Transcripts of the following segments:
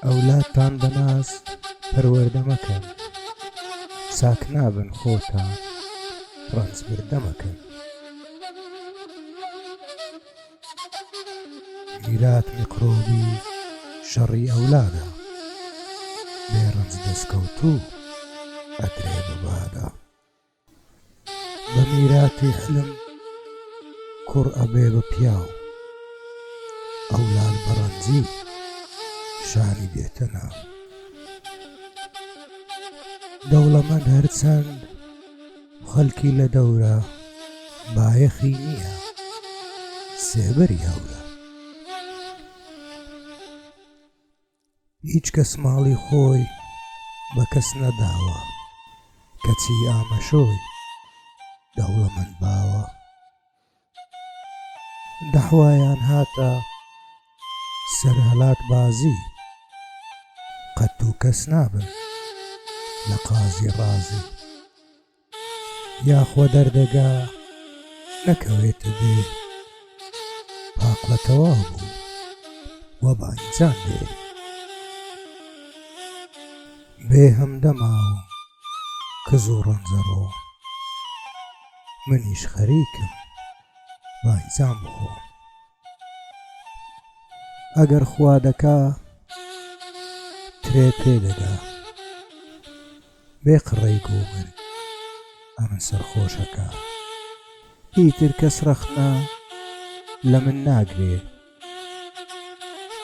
ئەولادتان بەناز پەروەردە مەکەن، چاک نابن خۆتان ڕەنج بردە مەکەن. میرات میکرۆبی شەڕی ئەولادە، بێڕەنج دەستکەوتوو ئەدرێ بەبادا. بە میراتی حلم کوڕ ئەبێ بە پیاو، ئەولاد بەڕەنجی شانی دێتە ناو. دەوڵەمەند هەرچەند خەڵکی لە دەورە، بایەخی نییە سێبەری هەورە. هیچ کەس ماڵی خۆی بە کەس نەداوە، کەچی ئامەشۆی دەوڵەمەند باوە. دەحوایان هاتە سەرهەڵات بازی، قەت و کەس نابن لە قازی ڕازی. یاخوە دەردەگا نەکەوێتە دێ، پاق لە تەواو بوو وە بانجان دێ. بێ هەمدەماوە کز و ڕەنجەڕۆ، منیش خەریکم بانجام بخۆ. ئەگەر خوا دەکا ترێ پێدەدا، بێ قڕەی گۆمر ئەمن سەرخۆشەکە. ئیتر کەس رەخنە لە من ناگرێ،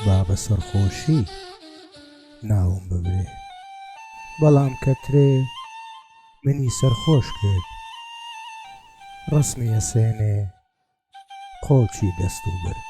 با بە سەرخۆشی ناوم ببێ. بەڵام کە ترێ منی سەرخۆش کرد، ڕسمی ئەسێنێ قۆچی دەست و برد.